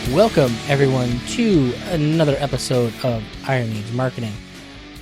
Welcome, everyone, to another episode of Iron Age Marketing.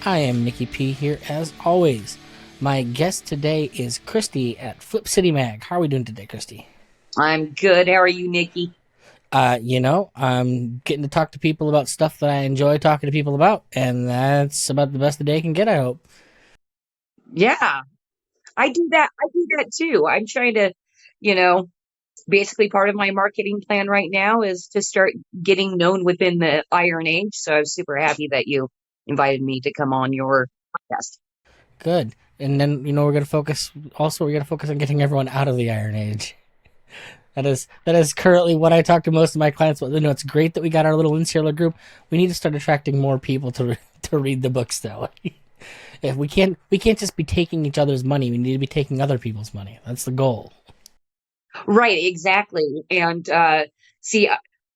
I am Nicky P here, as always. My guest today is Christy at Flip City Mag. How are we doing today, Christy? I'm good. How are you, Nicky? I'm getting to talk to people about stuff that I enjoy talking to people about, and that's about the best the day can get, I hope. Yeah, I do that. I do that too. I'm trying to, you know, basically part of my marketing plan right now is to start getting known within the Iron Age. So I was super happy that you invited me to come on your podcast. Good. And then, we're going to focus on getting everyone out of the Iron Age. That is currently what I talk to most of my clients about. It's great that we got our little insular group. We need to start attracting more people to read the books, though. If we can't just be taking each other's money. We need to be taking other people's money. That's the goal. Right, exactly. And see,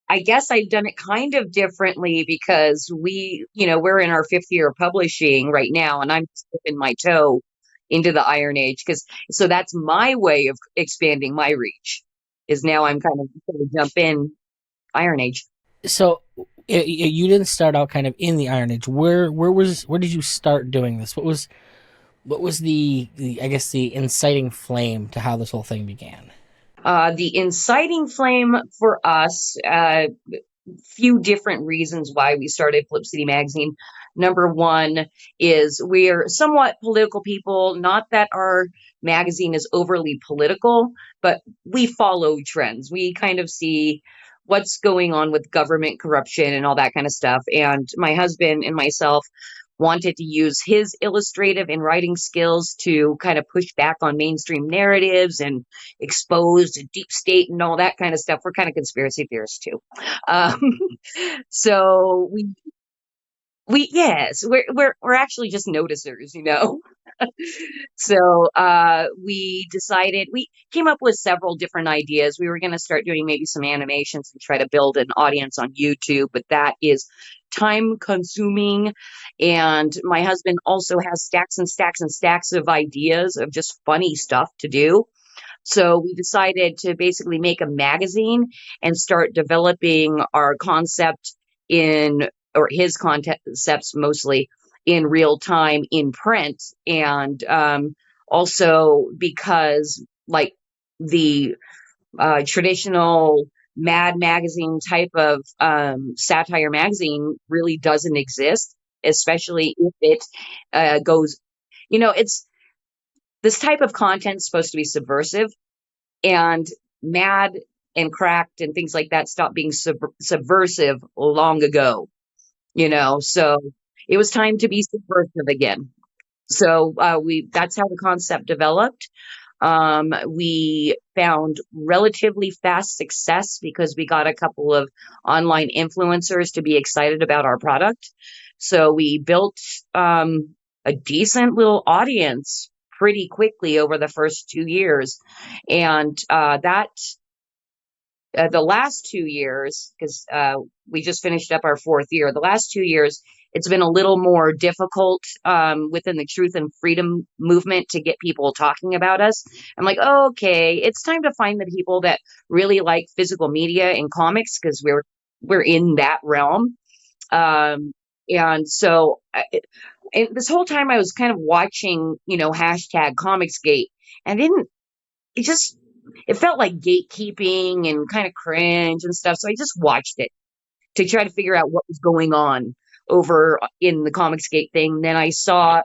I guess I've done it kind of differently because we're in our fifth year of publishing right now, and I'm dipping my toe into the Iron Age so that's my way of expanding my reach. Is now I'm kind of going to jump in Iron Age. So you didn't start out kind of in the Iron Age. Where did you start doing this? What was the I guess the inciting flame to how this whole thing began? The inciting flame for us, few different reasons why we started Flip City Magazine. Number one is we're somewhat political people. Not that our magazine is overly political, but we follow trends. We kind of see what's going on with government corruption and all that kind of stuff. And my husband and myself wanted to use his illustrative and writing skills to kind of push back on mainstream narratives and expose the deep state and all that kind of stuff. We're kind of conspiracy theorists too. Um, so yes, we're actually just noticers. So we decided, we came up with several different ideas. We were going to start doing maybe some animations and try to build an audience on YouTube, but that is time consuming. And my husband also has stacks and stacks and stacks of ideas of just funny stuff to do. So we decided to basically make a magazine and start developing our concept or his concepts mostly in real time in print. And also because like the traditional Mad magazine type of satire magazine really doesn't exist, especially if it goes, it's this type of content is supposed to be subversive, and Mad and Cracked and things like that stopped being subversive long ago, so it was time to be subversive again. So that's how the concept developed. We found relatively fast success because we got a couple of online influencers to be excited about our product. So we built a decent little audience pretty quickly over the first 2 years. And the last 2 years, because we just finished up our fourth year, the last 2 years, it's been a little more difficult within the truth and freedom movement to get people talking about us. I'm like, oh, okay, it's time to find the people that really like physical media and comics, because we're in that realm. And so and this whole time I was kind of watching, hashtag Comicsgate, and it felt like gatekeeping and kind of cringe and stuff. So I just watched it to try to figure out what was going on over in the Comicsgate thing. Then I saw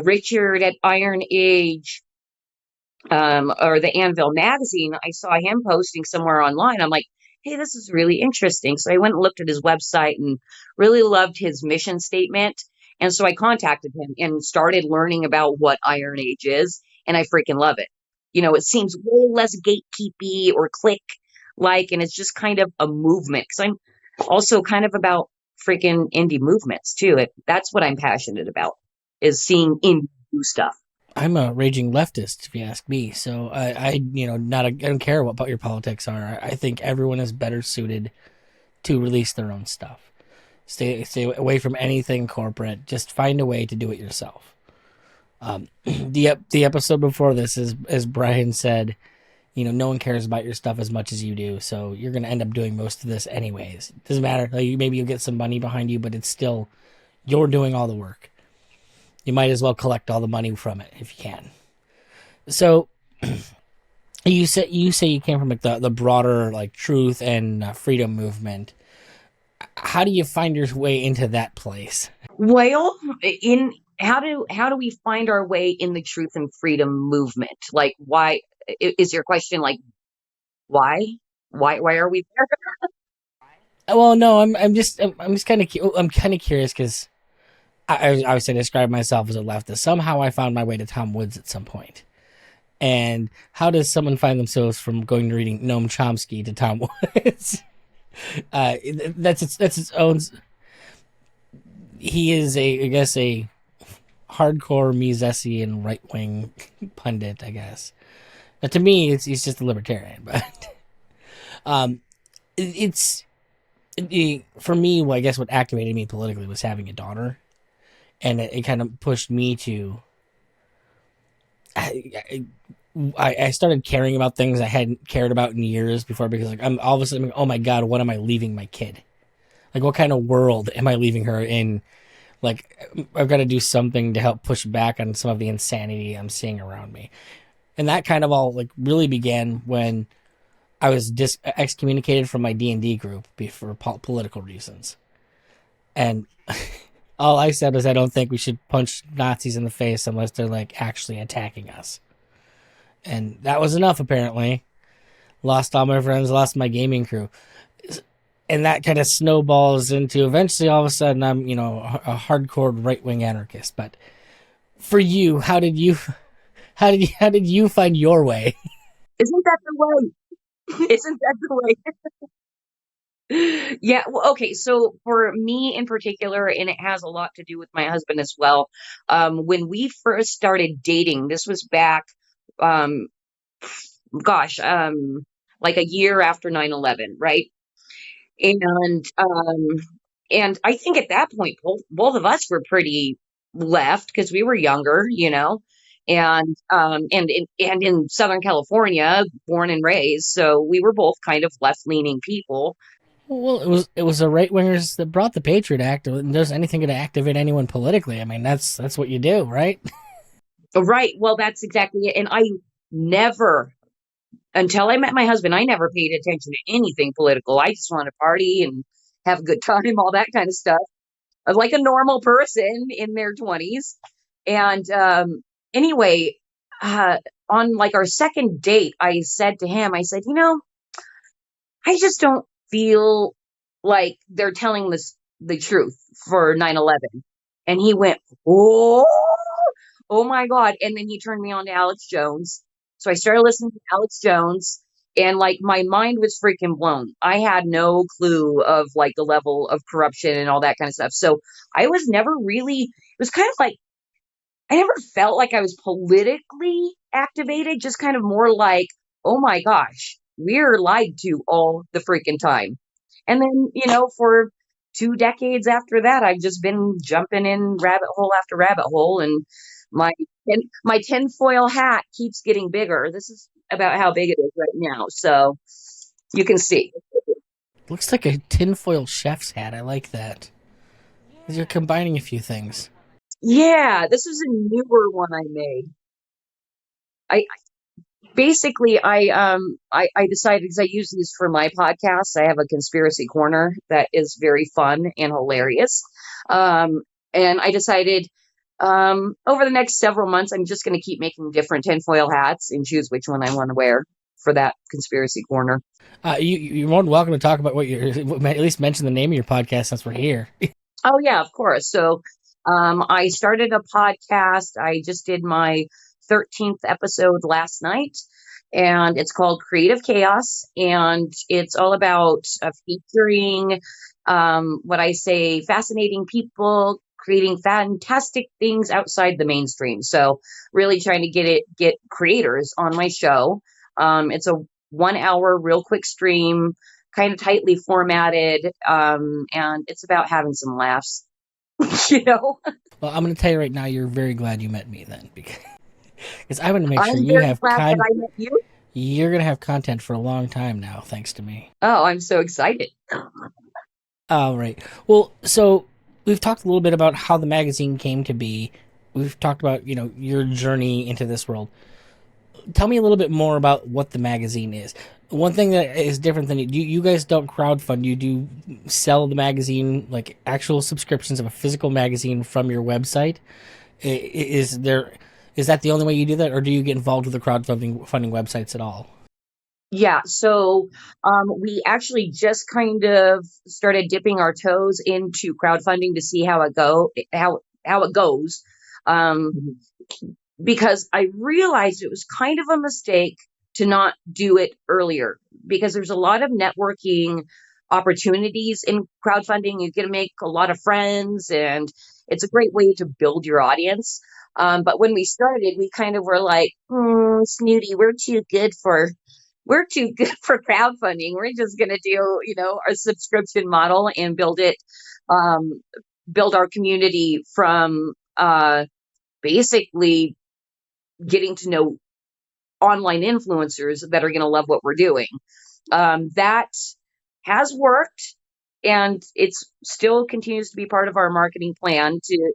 Richard at Iron Age, or the Anvil magazine. I saw him posting somewhere online. I'm like, hey, this is really interesting. So I went and looked at his website and really loved his mission statement. And so I contacted him and started learning about what Iron Age is. And I freaking love it. It seems way less gatekeepy or click like, and it's just kind of a movement. Because I'm also kind of about freaking indie movements too. That's what I'm passionate about, is seeing indie do stuff. I'm a raging leftist, if you ask me. So I don't care what your politics are. I think everyone is better suited to release their own stuff. Stay away from anything corporate. Just find a way to do it yourself. The episode before this is, as Brian said, no one cares about your stuff as much as you do, so you're going to end up doing most of this anyways. It doesn't matter. Like, maybe you'll get some money behind you, but it's still you're doing all the work. You might as well collect all the money from it if you can. So you say you came from like the broader like truth and freedom movement. How do you find your way into that place? Well, in how do we find our way in the truth and freedom movement? Like, why is your question like why? Why are we there? Well, no, I'm just kind of curious because I would say describe myself as a leftist. Somehow I found my way to Tom Woods at some point. And how does someone find themselves from going to reading Noam Chomsky to Tom Woods? That's its own. He is I guess a hardcore Misesian right wing pundit, I guess. But to me, he's just a libertarian. But it's for me. Well, I guess what activated me politically was having a daughter, and it kind of pushed me to. I started caring about things I hadn't cared about in years before, because like I'm all of a sudden, oh my god, what am I leaving my kid? Like, what kind of world am I leaving her in? Like, I've got to do something to help push back on some of the insanity I'm seeing around me. And that kind of all like really began when I was excommunicated from my D&D group for political reasons. And all I said was I don't think we should punch Nazis in the face unless they're like actually attacking us. And that was enough, apparently. Lost all my friends, lost my gaming crew. And that kind of snowballs into eventually all of a sudden I'm, a hardcore right-wing anarchist. But for you, how did you find your way? Isn't that the way? Isn't that the way? Yeah. Well, okay. So for me in particular, and it has a lot to do with my husband as well. When we first started dating, this was back, um, like a year after 9/11, right? And I think at that point, both of us were pretty left because we were younger, and in Southern California, born and raised, so we were both kind of left leaning people. Well, it was the right wingers that brought the Patriot Act. And does anything to activate anyone politically? I mean, that's what you do, right? Right. Well, that's exactly it. And I never, until I met my husband, I never paid attention to anything political. I just wanted to party and have a good time, all that kind of stuff, like a normal person in their 20s. And anyway, on like our second date, I said to him, I said, I just don't feel like they're telling the truth for 9/11. And he went, oh my God. And then he turned me on to Alex Jones. So I started listening to Alex Jones, and like my mind was freaking blown. I had no clue of like the level of corruption and all that kind of stuff. So I was never really, it was kind of like, I never felt like I was politically activated, just kind of more like, oh my gosh, we're lied to all the freaking time. And then, for 2 decades after that, I've just been jumping in rabbit hole after rabbit hole, and my my tinfoil hat keeps getting bigger. This is about how big it is right now, so you can see. Looks like a tinfoil chef's hat. I like that. 'Cause you're combining a few things. Yeah, this is a newer one I made. I basically I decided, because I use these for my podcast. I have a conspiracy corner that is very fun and hilarious. And I decided over the next several months I'm just going to keep making different tinfoil hats and choose which one I want to wear for that conspiracy corner. You're more than welcome to talk about at least mention the name of your podcast since we're here. Oh yeah, of course. So I started a podcast. I just did my 13th episode last night, and it's called Creative Chaos, and it's all about featuring what I say fascinating people creating fantastic things outside the mainstream. So really trying to get creators on my show. It's a 1 hour real quick stream, kind of tightly formatted, and it's about having some laughs. Well, I'm going to tell you right now, you're very glad you met me then, because I want to make sure I'm you very have glad that I met you. You're gonna have content for a long time now, thanks to me. Oh, I'm so excited. All right. Well, so we've talked a little bit about how the magazine came to be. We've talked about your journey into this world. Tell me a little bit more about what the magazine is. One thing that is different than you guys don't crowdfund. You do sell the magazine, like actual subscriptions of a physical magazine from your website. Is that the only way you do that, or do you get involved with the crowdfunding funding websites at all? Yeah, so we actually just kind of started dipping our toes into crowdfunding to see how it goes. Um, because I realized it was kind of a mistake to not do it earlier because there's a lot of networking opportunities in crowdfunding. You get to make a lot of friends, and it's a great way to build your audience. But when we started, we kind of were like, snooty, we're too good for crowdfunding. We're just going to do, our subscription model and um, build our community from basically getting to know online influencers that are going to love what we're doing. That has worked, and it's still continues to be part of our marketing plan to,